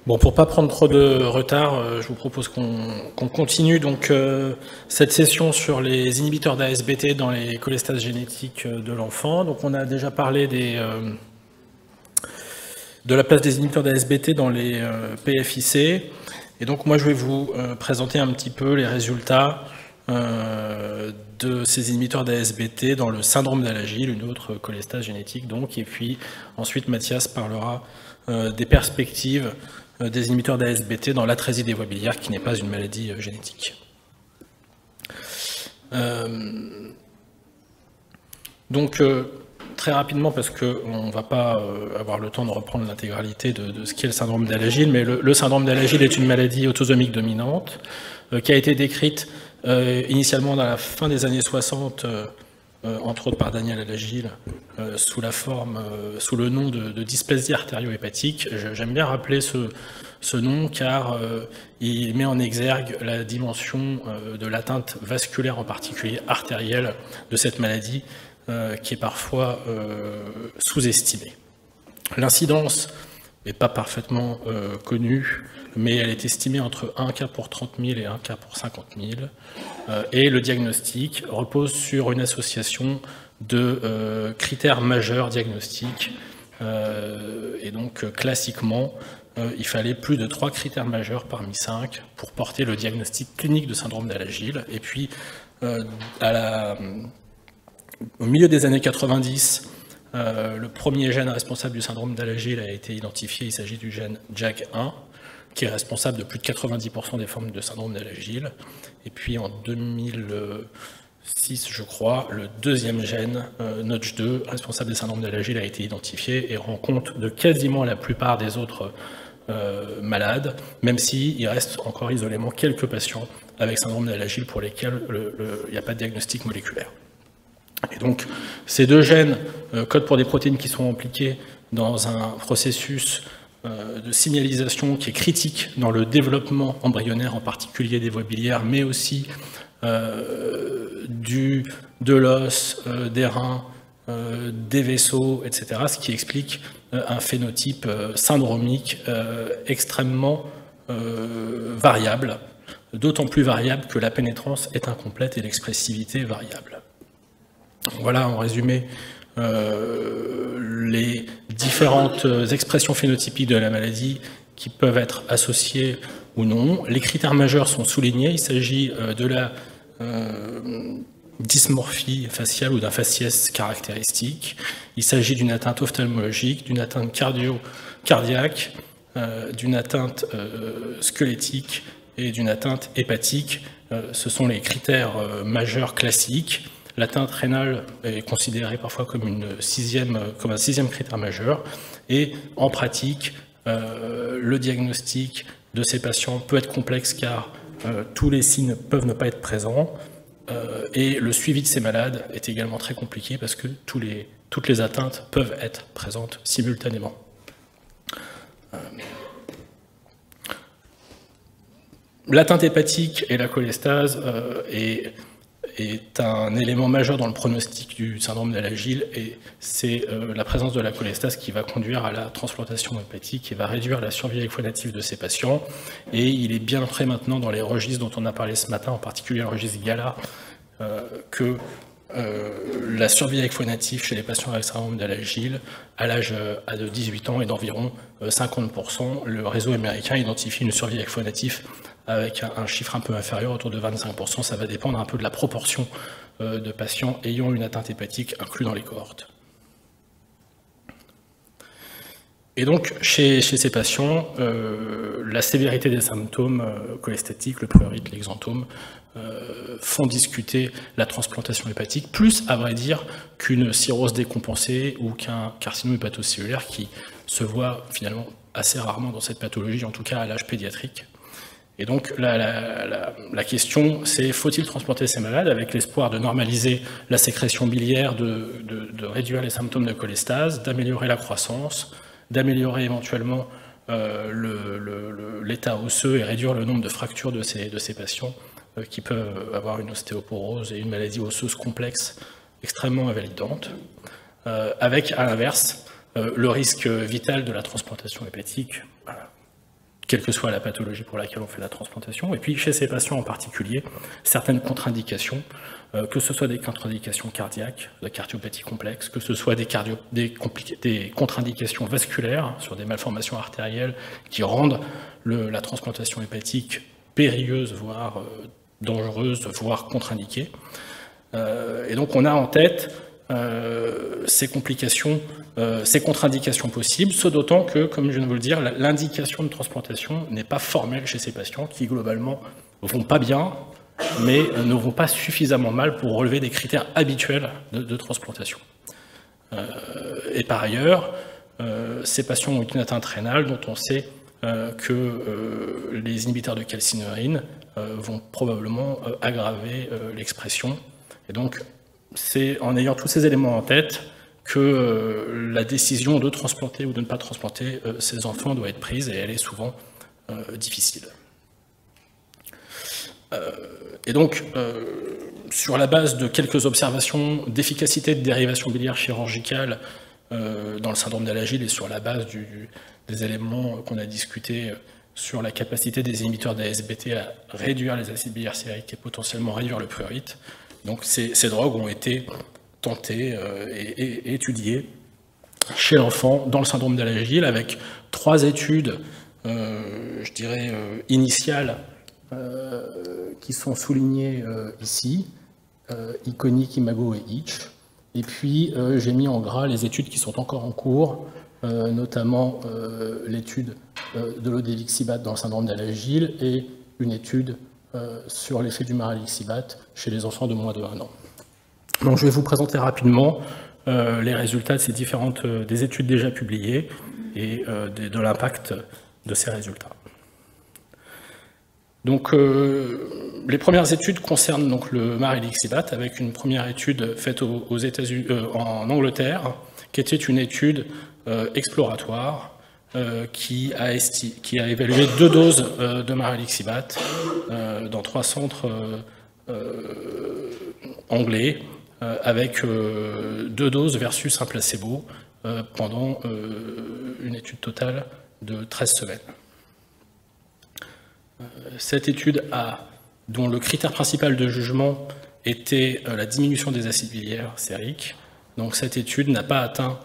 Bon, pour pas prendre trop de retard, je vous propose qu'on continue donc cette session sur les inhibiteurs d'ASBT dans les cholestases génétiques de l'enfant. Donc on a déjà parlé de la place des inhibiteurs d'ASBT dans les PFIC. Et donc moi je vais vous présenter un petit peu les résultats de ces inhibiteurs d'ASBT dans le syndrome d'Alagille, une autre cholestase génétique donc. Et puis ensuite Mathias parlera des perspectives des inhibiteurs d'ASBT dans l'atrésie des voies biliaires, qui n'est pas une maladie génétique. Donc, très rapidement, parce qu'on ne va pas avoir le temps de reprendre l'intégralité de ce qu'est le syndrome d'Alagille, mais le syndrome d'Alagille est une maladie autosomique dominante qui a été décrite initialement dans la fin des années 60, entre autres par Daniel Alagille, sous le nom de dysplasie artério-hépatique. J'aime bien rappeler ce nom car il met en exergue la dimension de l'atteinte vasculaire, en particulier artérielle, de cette maladie qui est parfois sous-estimée. L'incidence n'est pas parfaitement connue, mais elle est estimée entre 1 cas pour 30 000 et 1 cas pour 50 000. Et le diagnostic repose sur une association de critères majeurs diagnostiques. Et donc, classiquement, il fallait plus de 3 critères majeurs parmi 5 pour porter le diagnostic clinique de syndrome d'Alagille. Et puis, au milieu des années 90, le premier gène responsable du syndrome d'Alagille a été identifié. Il s'agit du gène JAK1, qui est responsable de plus de 90% des formes de syndrome d'Alagille. Et puis en 2006, je crois, le deuxième gène, Notch2, responsable des syndromes d'Alagille, a été identifié et rend compte de quasiment la plupart des autres malades, même s'il reste encore isolément quelques patients avec syndrome d'Alagille pour lesquels il n'y a pas de diagnostic moléculaire. Et donc, ces deux gènes codent pour des protéines qui sont impliquées dans un processus de signalisation qui est critique dans le développement embryonnaire, en particulier des voies biliaires, mais aussi de l'os, des reins, des vaisseaux, etc., ce qui explique un phénotype syndromique extrêmement variable, d'autant plus variable que la pénétrance est incomplète et l'expressivité variable. Voilà en résumé les différentes expressions phénotypiques de la maladie qui peuvent être associées ou non. Les critères majeurs sont soulignés. Il s'agit de la dysmorphie faciale ou d'un faciès caractéristique. Il s'agit d'une atteinte ophtalmologique, d'une atteinte cardiaque, d'une atteinte squelettique et d'une atteinte hépatique. Ce sont les critères majeurs classiques. L'atteinte rénale est considérée parfois comme un sixième critère majeur. Et en pratique, le diagnostic de ces patients peut être complexe car tous les signes peuvent ne pas être présents. Et le suivi de ces malades est également très compliqué parce que toutes les atteintes peuvent être présentes simultanément. L'atteinte hépatique et la cholestase est un élément majeur dans le pronostic du syndrome d'Alagille et c'est la présence de la cholestase qui va conduire à la transplantation hépatique et va réduire la survie equinative de ces patients. Et il est bien entré maintenant dans les registres dont on a parlé ce matin, en particulier le registre GALA, que la survie equinative chez les patients avec syndrome d'Alagille à l'âge de 18 ans est d'environ 50%. Le réseau américain identifie une survie equinative avec un chiffre un peu inférieur, autour de 25%. Ça va dépendre un peu de la proportion de patients ayant une atteinte hépatique inclus dans les cohortes. Et donc, chez ces patients, la sévérité des symptômes cholestatiques, le prurite, l'exanthome, font discuter la transplantation hépatique, plus, à vrai dire, qu'une cirrhose décompensée ou qu'un carcinome hépatocellulaire qui se voit finalement assez rarement dans cette pathologie, en tout cas à l'âge pédiatrique. Et donc la question, c'est faut-il transplanter ces malades avec l'espoir de normaliser la sécrétion biliaire, de réduire les symptômes de cholestase, d'améliorer la croissance, d'améliorer éventuellement l'état osseux et réduire le nombre de fractures de ces patients qui peuvent avoir une ostéoporose et une maladie osseuse complexe extrêmement invalidante, avec à l'inverse le risque vital de la transplantation hépatique. Voilà. quelle que soit la pathologie pour laquelle on fait la transplantation. Et puis chez ces patients en particulier, certaines contre-indications, que ce soit des contre-indications cardiaques, de cardiopathie complexe, que ce soit des contre-indications vasculaires sur des malformations artérielles qui rendent la transplantation hépatique périlleuse, voire dangereuse, voire contre-indiquée. Et donc on a en tête ces complications, ces contre-indications possibles, ce d'autant que, comme je viens de vous le dire, l'indication de transplantation n'est pas formelle chez ces patients qui, globalement, ne vont pas bien, mais ne vont pas suffisamment mal pour relever des critères habituels de transplantation. Et par ailleurs, ces patients ont une atteinte rénale dont on sait que les inhibiteurs de calcineurin vont probablement aggraver l'expression. Et donc, c'est en ayant tous ces éléments en tête que la décision de transplanter ou de ne pas transplanter ces enfants doit être prise, et elle est souvent difficile. Et donc, sur la base de quelques observations d'efficacité de dérivation biliaire chirurgicale dans le syndrome d'Alagille et sur la base des éléments qu'on a discutés sur la capacité des inhibiteurs d'ASBT à réduire les acides biliaires sériques et potentiellement réduire le prurite, donc ces drogues ont été tentées et étudiées chez l'enfant dans le syndrome d'Alagille avec 3 études, je dirais, initiales qui sont soulignées ici, Iconic, Imago et Itch. Et puis j'ai mis en gras les études qui sont encore en cours, notamment l'étude de l'odélixibate dans le syndrome d'Alagille et une étude sur l'effet du maralixibate chez les enfants de moins de 1 an. Donc je vais vous présenter rapidement les résultats de ces différentes des études déjà publiées et de l'impact de ces résultats. Donc les premières études concernent donc le maralixibate avec une première étude faite aux États-Unis, en Angleterre, qui était une étude exploratoire qui a évalué 2 doses de maralixibate dans 3 centres anglais, avec 2 doses versus un placebo pendant une étude totale de 13 semaines. Cette étude dont le critère principal de jugement était la diminution des acides biliaires sériques, donc cette étude n'a pas atteint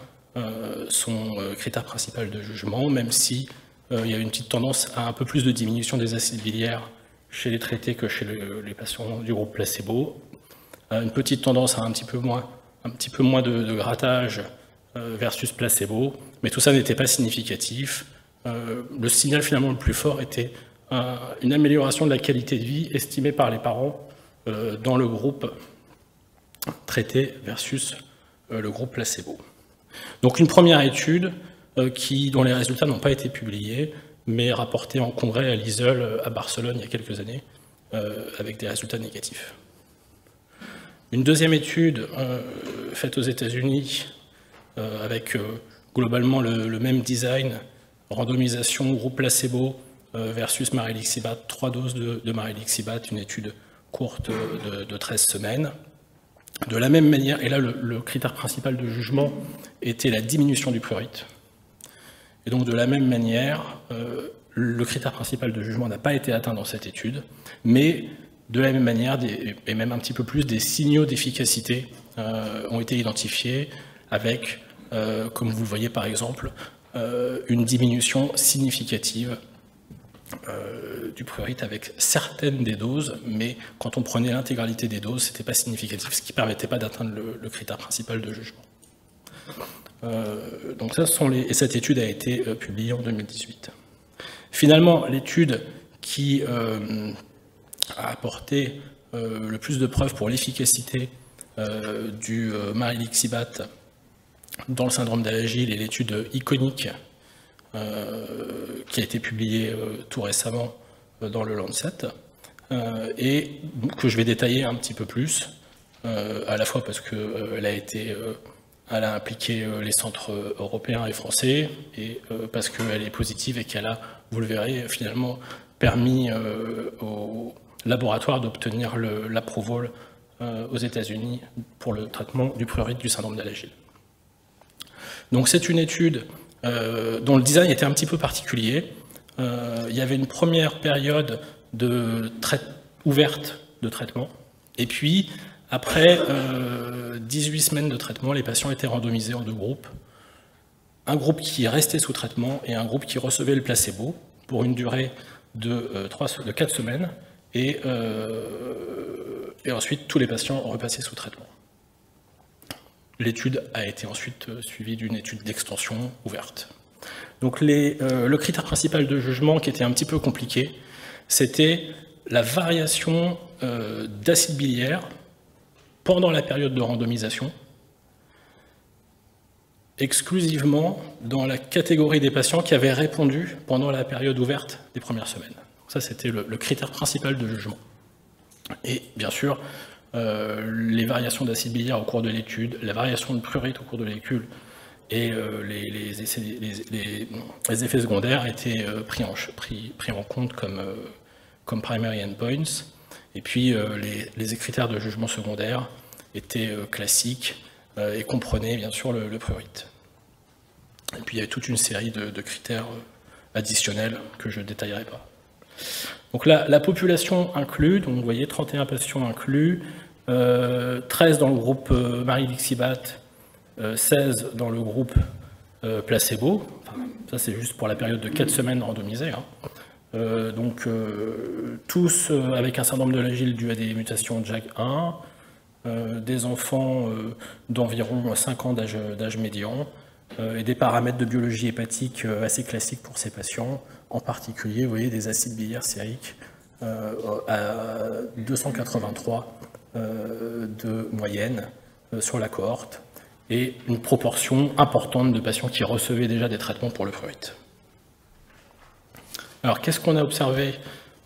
son critère principal de jugement, même si il y a une petite tendance à un peu plus de diminution des acides biliaires chez les traités que chez les patients du groupe placebo, une petite tendance à un petit peu moins de grattage versus placebo, mais tout ça n'était pas significatif. Le signal finalement le plus fort était une amélioration de la qualité de vie estimée par les parents dans le groupe traité versus le groupe placebo. Donc une première étude dont les résultats n'ont pas été publiés, mais rapportés en congrès à l'ISEUL à Barcelone il y a quelques années, avec des résultats négatifs. Une deuxième étude faite aux États-Unis, avec globalement le même design, randomisation, groupe placebo versus maralixibate, 3 doses de maralixibate, une étude courte de 13 semaines. De la même manière, et là le critère principal de jugement était la diminution du prurite. Et donc de la même manière, le critère principal de jugement n'a pas été atteint dans cette étude, mais de la même manière, et même un petit peu plus, des signaux d'efficacité ont été identifiés avec, comme vous le voyez par exemple, une diminution significative du prurite avec certaines des doses, mais quand on prenait l'intégralité des doses, ce n'était pas significatif, ce qui ne permettait pas d'atteindre le critère principal de jugement. Donc ça, et cette étude a été publiée en 2018. Finalement, l'étude qui a apporté le plus de preuves pour l'efficacité du maralixibate dans le syndrome d'Alagille est l'étude Iconic qui a été publiée tout récemment dans le Lancet et que je vais détailler un petit peu plus, à la fois parce qu'elle elle a impliqué les centres européens et français et parce qu'elle est positive et qu'elle a, vous le verrez, finalement permis au laboratoire d'obtenir l'approval aux États-Unis pour le traitement du prurite du syndrome d'Alagille. Donc c'est une étude dont le design était un petit peu particulier. il y avait une première période ouverte de traitement, et puis après 18 semaines de traitement, les patients étaient randomisés en 2 groupes. Un groupe qui restait sous traitement et un groupe qui recevait le placebo pour une durée de 4 semaines, et ensuite tous les patients repassaient sous traitement. L'étude a été ensuite suivie d'une étude d'extension ouverte. Donc le critère principal de jugement, qui était un petit peu compliqué, c'était la variation d'acide biliaire pendant la période de randomisation, exclusivement dans la catégorie des patients qui avaient répondu pendant la période ouverte des premières semaines. Ça, c'était le critère principal de jugement. Et bien sûr, les variations d'acide biliaire au cours de l'étude, la variation de prurite au cours de l'étude et les effets secondaires étaient pris en compte comme primary endpoints. Et puis les critères de jugement secondaire étaient classiques et comprenaient bien sûr le prurite. Et puis il y avait toute une série de critères additionnels que je ne détaillerai pas. Donc la population inclue, donc vous voyez 31 patients inclus, 13 dans le groupe Marilixibat, 16 dans le groupe placebo. Enfin, ça c'est juste pour la période de 4 semaines randomisées. Tous avec un syndrome de l'Agile dû à des mutations JAK1, des enfants d'environ 5 ans d'âge médian, et des paramètres de biologie hépatique assez classiques pour ces patients, en particulier, vous voyez, des acides biliaires sériques à 283 de moyenne sur la cohorte, et une proportion importante de patients qui recevaient déjà des traitements pour le prurite. Alors, qu'est-ce qu'on a observé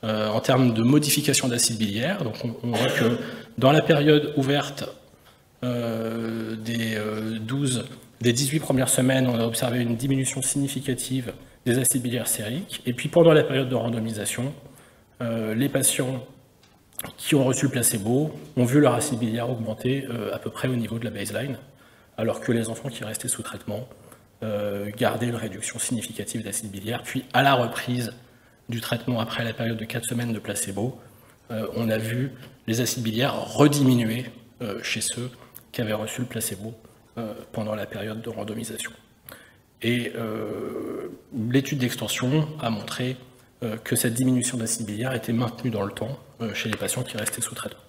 en termes de modification d'acide biliaire? Donc, on voit que dans la période ouverte des 18 premières semaines, on a observé une diminution significative des acides biliaires sériques. Et puis, pendant la période de randomisation, les patients qui ont reçu le placebo ont vu leur acide biliaire augmenter à peu près au niveau de la baseline, alors que les enfants qui restaient sous traitement gardaient une réduction significative d'acide biliaire. Puis, à la reprise du traitement après la période de 4 semaines de placebo, on a vu les acides biliaires rediminuer chez ceux qui avaient reçu le placebo pendant la période de randomisation. Et l'étude d'extension a montré que cette diminution d'acide biliaire était maintenue dans le temps chez les patients qui restaient sous traitement.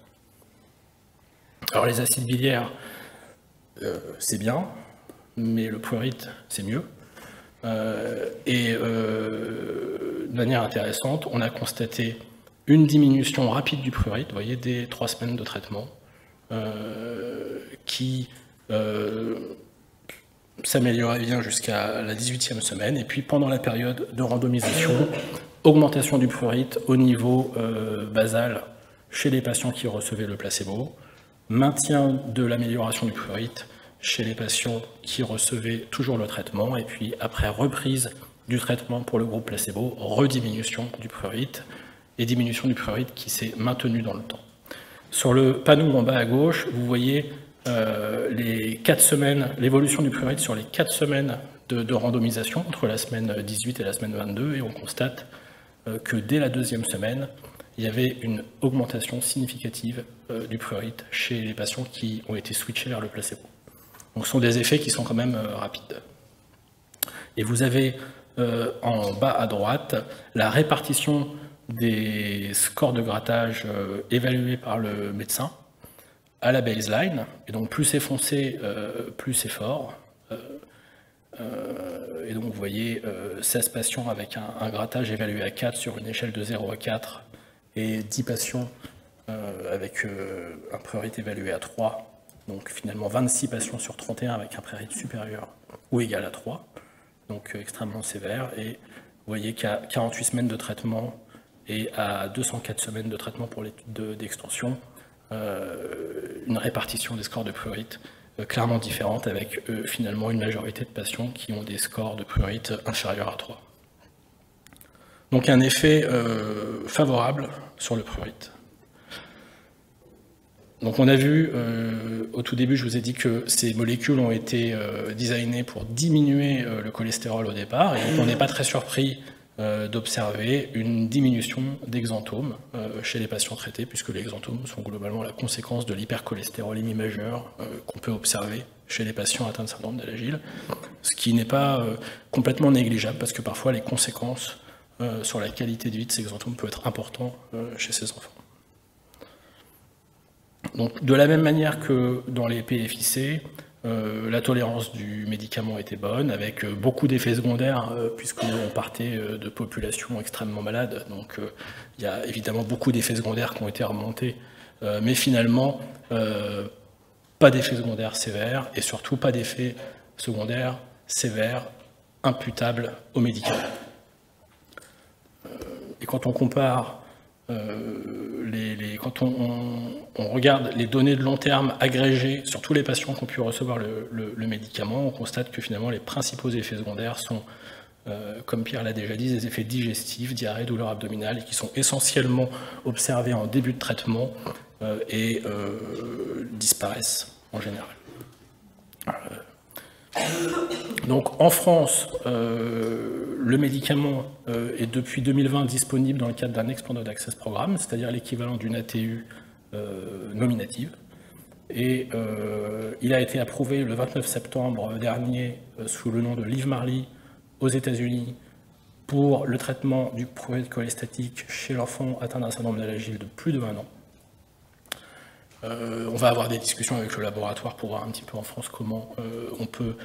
Alors les acides biliaires, c'est bien, mais le prurite, c'est mieux. De manière intéressante, on a constaté une diminution rapide du prurite, vous voyez, dès 3 semaines de traitement, qui s'améliorait bien jusqu'à la 18e semaine, et puis pendant la période de randomisation, augmentation du prurite au niveau basal chez les patients qui recevaient le placebo, maintien de l'amélioration du prurite chez les patients qui recevaient toujours le traitement, et puis après reprise du traitement pour le groupe placebo, rediminution du prurite, et diminution du prurite qui s'est maintenue dans le temps. Sur le panneau en bas à gauche, vous voyez les 4 semaines, l'évolution du prurite sur les 4 semaines de randomisation entre la semaine 18 et la semaine 22, et on constate que dès la 2e semaine, il y avait une augmentation significative du prurite chez les patients qui ont été switchés vers le placebo. Donc ce sont des effets qui sont quand même rapides. Et vous avez en bas à droite la répartition des scores de grattage évalués par le médecin à la baseline, et donc plus c'est foncé, plus c'est fort. Et donc vous voyez 16 patients avec un grattage évalué à 4 sur une échelle de 0 à 4, et 10 patients avec un prurite évalué à 3, donc finalement 26 patients sur 31 avec un prurite supérieur ou égal à 3, donc extrêmement sévère. Et vous voyez qu'à 48 semaines de traitement et à 204 semaines de traitement pour l'étude d'extension, une répartition des scores de prurite clairement différente, avec finalement une majorité de patients qui ont des scores de prurite inférieurs à 3. Donc un effet favorable sur le prurite. Donc on a vu, au tout début je vous ai dit que ces molécules ont été designées pour diminuer le cholestérol au départ, et donc on n'est pas très surpris d'observer une diminution d'exanthome chez les patients traités, puisque les exanthomes sont globalement la conséquence de l'hypercholestérolémie majeure qu'on peut observer chez les patients atteints de syndrome d'Alagille, ce qui n'est pas complètement négligeable, parce que parfois les conséquences sur la qualité de vie de ces exanthomes peuvent être importantes chez ces enfants. Donc, de la même manière que dans les PFIC, la tolérance du médicament était bonne, avec beaucoup d'effets secondaires, puisqu'on partait de populations extrêmement malades. Donc il y a évidemment beaucoup d'effets secondaires qui ont été remontés, mais finalement, pas d'effets secondaires sévères, et surtout pas d'effets secondaires sévères imputables au médicament. Et quand on compare quand on regarde les données de long terme agrégées sur tous les patients qui ont pu recevoir le médicament, on constate que finalement les principaux effets secondaires sont, comme Pierre l'a déjà dit, des effets digestifs, diarrhée, douleur abdominale, et qui sont essentiellement observés en début de traitement et disparaissent en général. Donc en France, le médicament est depuis 2020 disponible dans le cadre d'un Expanded Access Programme, c'est-à-dire l'équivalent d'une ATU nominative. Et il a été approuvé le 29 septembre dernier sous le nom de Livmarli aux États-Unis pour le traitement du prurite cholestatique chez l'enfant atteint d'un syndrome d'Alagille de plus de 1 an. On va avoir des discussions avec le laboratoire pour voir un petit peu en France comment on peut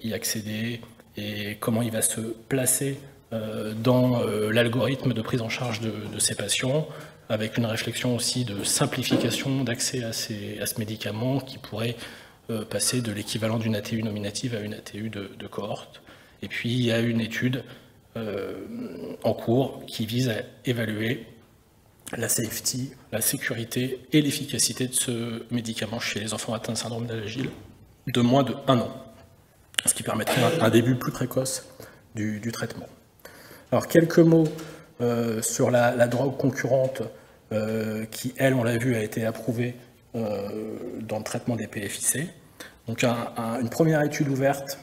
y accéder et comment il va se placer dans l'algorithme de prise en charge de ces patients, avec une réflexion aussi de simplification d'accès à ce médicament qui pourrait passer de l'équivalent d'une ATU nominative à une ATU de cohorte. Et puis il y a une étude en cours qui vise à évaluer la safety, la sécurité et l'efficacité de ce médicament chez les enfants atteints de syndrome d'Alagille de moins de 1 an, ce qui permettrait un début plus précoce du traitement. Alors quelques mots sur la drogue concurrente qui, elle, on l'a vu, a été approuvée dans le traitement des PFIC. Donc une première étude ouverte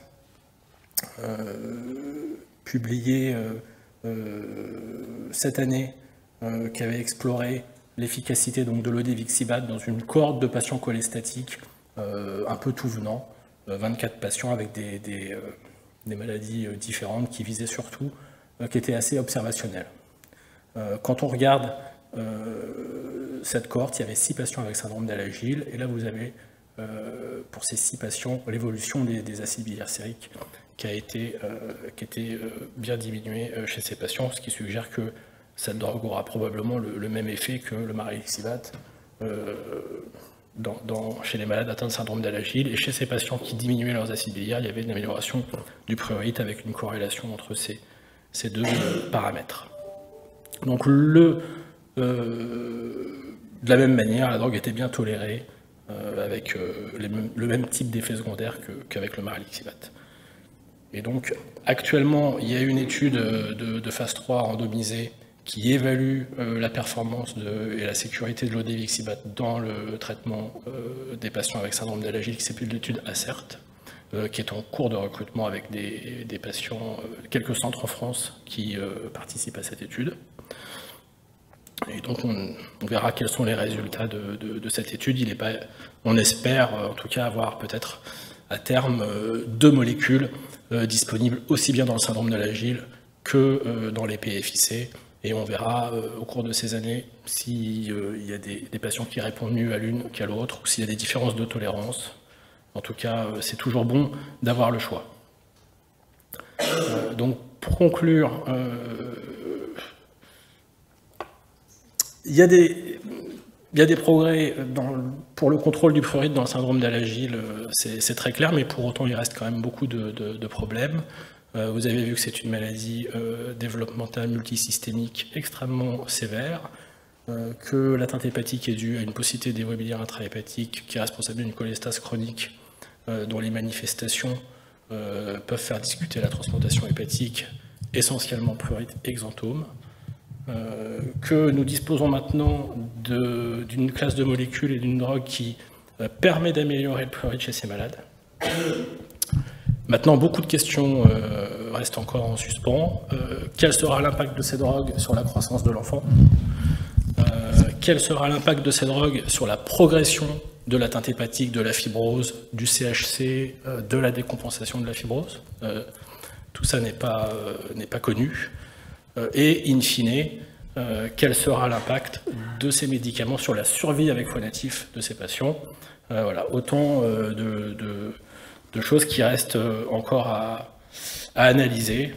publiée cette année qui avait exploré l'efficacité de l'Odevixibat dans une cohorte de patients cholestatiques un peu tout venant, 24 patients avec des maladies différentes qui visaient surtout, qui étaient assez observationnelles. Quand on regarde cette cohorte, il y avait 6 patients avec syndrome d'Alagille, et là vous avez pour ces 6 patients l'évolution des acides bilirséiques qui a été bien diminuée chez ces patients, ce qui suggère que cette drogue aura probablement le même effet que le marilixibat chez les malades atteints de syndrome d'Alagille. Et chez ces patients qui diminuaient leurs acides biliaires, il y avait une amélioration du prurite avec une corrélation entre ces deux paramètres. Donc de la même manière, la drogue était bien tolérée avec le même type d'effet secondaire qu'avec le marilixibat. Et donc actuellement, il y a une étude de phase 3 randomisée qui évalue la performance et la sécurité de l'Odevixibat dans le traitement des patients avec syndrome d'Alagille, qui s'appelle l'étude ACERT, qui est en cours de recrutement avec des patients, quelques centres en France qui participent à cette étude. Et donc on verra quels sont les résultats de cette étude. On espère en tout cas avoir peut-être à terme 2 molécules disponibles aussi bien dans le syndrome d'Alagille que dans les PFIC. Et on verra au cours de ces années s'il y a des patients qui répondent mieux à l'une qu'à l'autre, ou s'il y a des différences de tolérance. En tout cas, c'est toujours bon d'avoir le choix. Donc, pour conclure, il y a des progrès pour le contrôle du prurite dans le syndrome d'Alagille, c'est très clair, mais pour autant, il reste quand même beaucoup de problèmes. Vous avez vu que c'est une maladie développementale multisystémique extrêmement sévère, que l'atteinte hépatique est due à une paucité des voies biliaires intrahépatique qui est responsable d'une cholestase chronique dont les manifestations peuvent faire discuter la transplantation hépatique, essentiellement prurite exanthome, que nous disposons maintenant d'une classe de molécules et d'une drogue qui permet d'améliorer le prurite chez ces malades, Maintenant, beaucoup de questions restent encore en suspens. Quel sera l'impact de ces drogues sur la croissance de l'enfant? Quel sera l'impact de ces drogues sur la progression de l'atteinte hépatique, de la fibrose, du CHC, de la décompensation de la fibrose? Tout ça n'est pas connu. Et in fine, quel sera l'impact de ces médicaments sur la survie avec foie natif de ces patients? Voilà, autant de choses qui restent encore à analyser,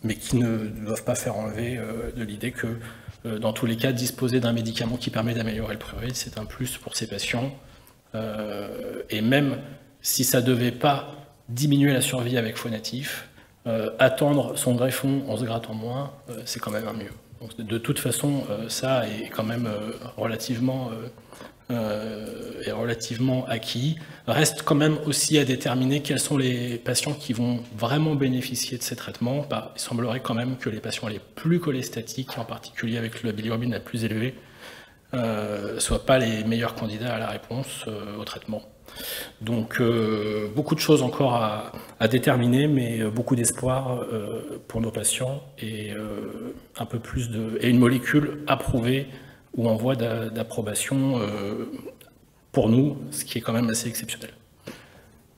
mais qui ne doivent pas faire enlever de l'idée que, dans tous les cas, disposer d'un médicament qui permet d'améliorer le prurite, c'est un plus pour ces patients. Et même si ça ne devait pas diminuer la survie avec foie natif, attendre son greffon en se grattant moins, c'est quand même un mieux. Donc, de toute façon, ça est quand même relativement acquis. Reste quand même aussi à déterminer quels sont les patients qui vont vraiment bénéficier de ces traitements. Il semblerait quand même que les patients les plus cholestatiques, en particulier avec la bilirubine la plus élevée, ne soient pas les meilleurs candidats à la réponse au traitement. Donc beaucoup de choses encore à déterminer, mais beaucoup d'espoir pour nos patients et un peu plus et une molécule approuvée ou en voie d'approbation pour nous, ce qui est quand même assez exceptionnel.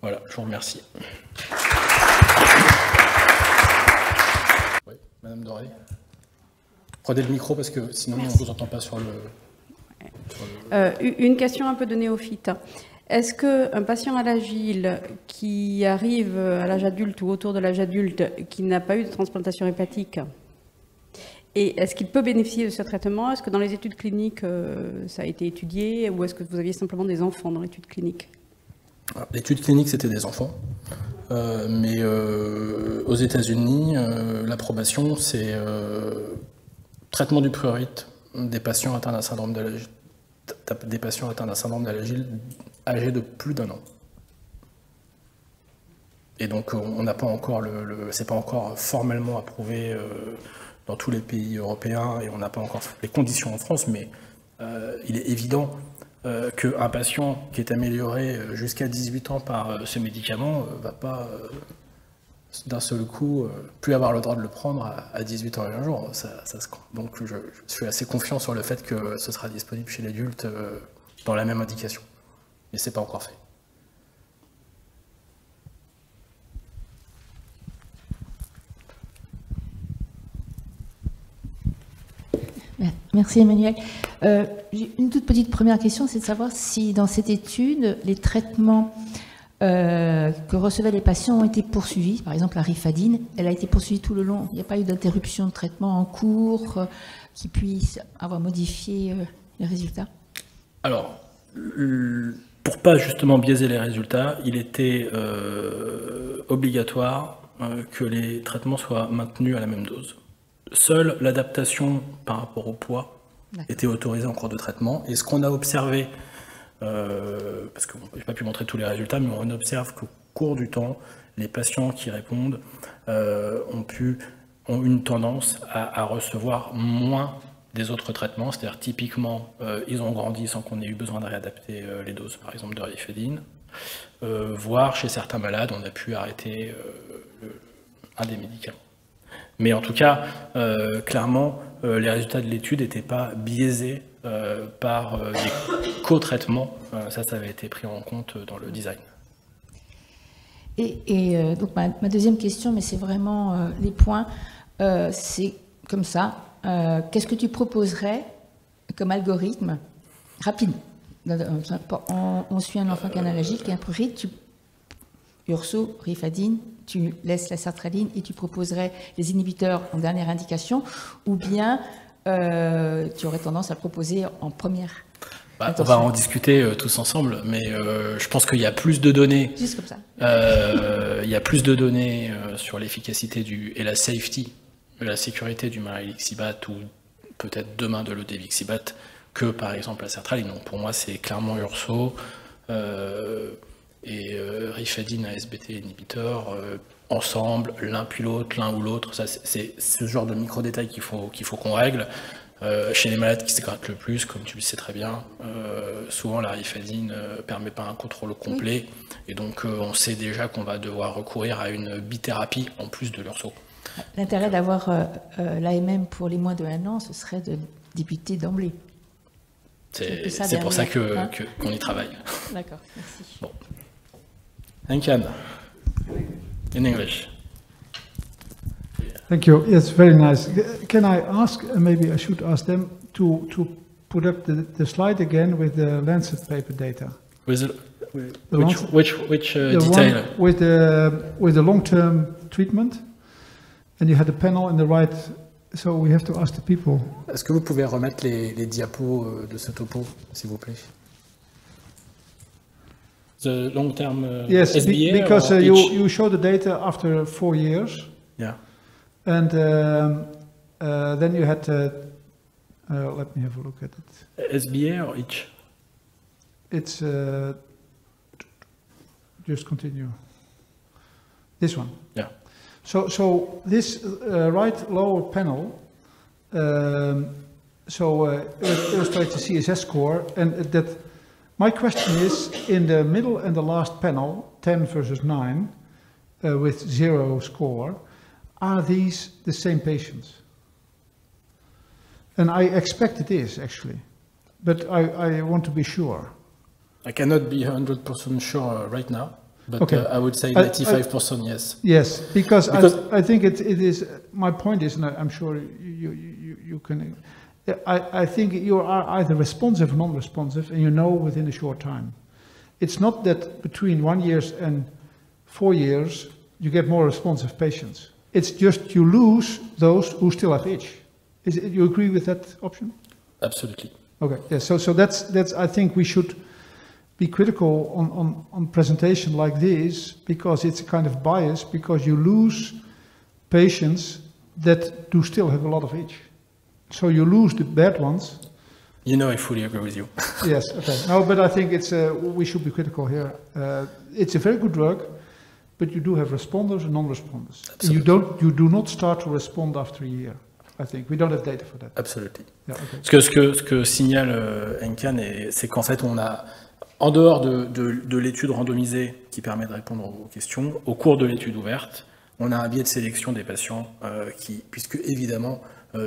Voilà, je vous remercie. Oui, Madame Doré. Prenez le micro parce que sinon on ne vous entend pas sur le... Une question un peu de néophyte. Est-ce qu'un patient à l'agile qui arrive à l'âge adulte ou autour de l'âge adulte qui n'a pas eu de transplantation hépatique, est-ce qu'il peut bénéficier de ce traitement? Est-ce que dans les études cliniques, ça a été étudié, ou est-ce que vous aviez simplement des enfants dans l'étude clinique? L'étude clinique, c'était des enfants. Mais aux États-Unis, l'approbation, c'est traitement du prurite des patients atteints d'un syndrome d'Alagille, âgés de plus d'1 an. Et donc, on n'a pas encore c'est pas encore formellement approuvé dans tous les pays européens, et on n'a pas encore les conditions en France, mais il est évident qu'un patient qui est amélioré jusqu'à 18 ans par ce médicament ne va pas d'un seul coup plus avoir le droit de le prendre à 18 ans et un jour. Donc je suis assez confiant sur le fait que ce sera disponible chez l'adulte dans la même indication. Mais ce n'est pas encore fait. Merci Emmanuel. J'ai une toute petite première question, c'est de savoir si dans cette étude, les traitements que recevaient les patients ont été poursuivis. Par exemple, la rifadine, elle a été poursuivie tout le long. Il n'y a pas eu d'interruption de traitement en cours qui puisse avoir modifié les résultats? Alors, pour pas justement biaiser les résultats, il était obligatoire que les traitements soient maintenus à la même dose. Seule l'adaptation par rapport au poids était autorisée en cours de traitement. Et ce qu'on a observé, parce que je n'ai pas pu montrer tous les résultats, mais on observe qu'au cours du temps, les patients qui répondent ont une tendance à recevoir moins des autres traitements. C'est-à-dire typiquement, ils ont grandi sans qu'on ait eu besoin de réadapter les doses, par exemple de rifadine. Voire chez certains malades, on a pu arrêter un des médicaments. Mais en tout cas, clairement, les résultats de l'étude n'étaient pas biaisés par des co-traitements. Ça avait été pris en compte dans le design. Et donc ma deuxième question, mais c'est vraiment les points, c'est comme ça. Qu'est-ce que tu proposerais comme algorithme rapide? On suit un enfant qui est allergique, qui est un prurite, urso, rifadine, tu laisses la sertraline et tu proposerais les inhibiteurs en dernière indication, ou bien tu aurais tendance à le proposer en première? On va en discuter tous ensemble, mais je pense qu'il y a plus de données. Juste comme ça. Il y a plus de données sur l'efficacité et la safety, la sécurité du marilixibat ou peut-être demain de l'odevixibat que par exemple la sertraline. Donc pour moi, c'est clairement urso. Et rifadine ASBT inhibiteur ensemble, l'un puis l'autre, l'un ou l'autre, c'est ce genre de micro-détails qu'il faut qu'on règle. Chez les malades qui se grattent le plus, comme tu le sais très bien, souvent la rifazine ne permet pas un contrôle complet, et donc on sait déjà qu'on va devoir recourir à une bithérapie en plus de l'urso. L'intérêt d'avoir l'AMM pour les moins de 1 an, ce serait de débuter d'emblée. C'est pour ça qu'on y travaille. D'accord, merci. Bon. Henkan, in English. Thank you. Yes, very nice. Can I ask, maybe I should ask them to put up the slide again with the Lancet paper data. Which The detail? one with the long-term treatment, and you had a panel in the right. So we have to ask the people. Est-ce que vous pouvez remettre les diapos de ce topo, s'il vous plaît? The long-term Yes, SBA because or you show the data after 4 years. Yeah. And then you had, let me have a look at it. SBA or each? It's, just continue. This one. Yeah. So this right lower panel, illustrates the CSS score, and that my question is, in the middle and the last panel, 10 versus 9, with 0 score, are these the same patients? And I expect it is, actually, but I want to be sure. I cannot be 100% sure right now, but Okay. I would say 95% yes. Yes, because I think it is, my point is, and I'm sure you can, I think you are either responsive or non-responsive, and you know within a short time. It's not that between 1 year and 4 years, you get more responsive patients. It's just you lose those who still have itch. You agree with that option? Absolutely. Okay, yes, so that's I think we should be critical on presentation like this, because it's a kind of bias, because you lose patients that do still have a lot of itch. So you lose the bad ones. You know, I fully agree with you. Yes, okay. No, but I think it's we should be critical here. It's a very good drug, but you do have responders and non-responders. You do not start to respond after a year. I think we don't have data for that. Absolutely. Yeah, okay. Ce que signale Henkan, c'est qu'en fait, on a, en dehors de l'étude randomisée qui permet de répondre aux questions, au cours de l'étude ouverte, on a un biais de sélection des patients puisque évidemment,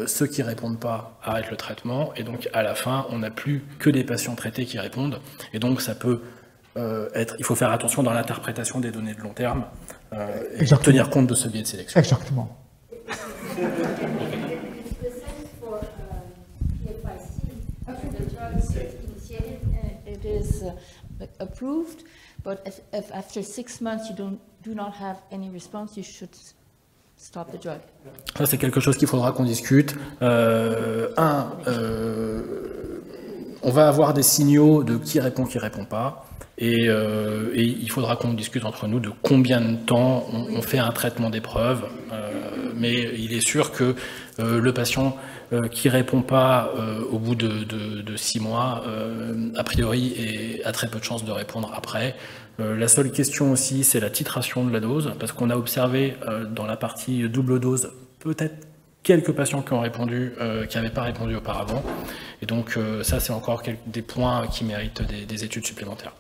ceux qui ne répondent pas arrêtent le traitement, et donc à la fin, on n'a plus que des patients traités qui répondent, et donc ça peut il faut faire attention dans l'interprétation des données de long terme et tenir compte de ce biais de sélection. Exactement. It is approved, but if after 6 months you do not have any response, you should stop the drug. Ça, c'est quelque chose qu'il faudra qu'on discute. On va avoir des signaux de qui répond pas, et il faudra qu'on discute entre nous de combien de temps on fait un traitement d'épreuve. Mais il est sûr que le patient qui répond pas au bout de 6 mois, a priori, a très peu de chances de répondre après. La seule question aussi, c'est la titration de la dose, parce qu'on a observé dans la partie double dose, peut-être quelques patients qui ont répondu, qui n'avaient pas répondu auparavant. Et donc ça, c'est encore des points qui méritent des études supplémentaires.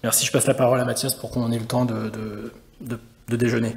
Merci, je passe la parole à Mathias pour qu'on ait le temps de déjeuner.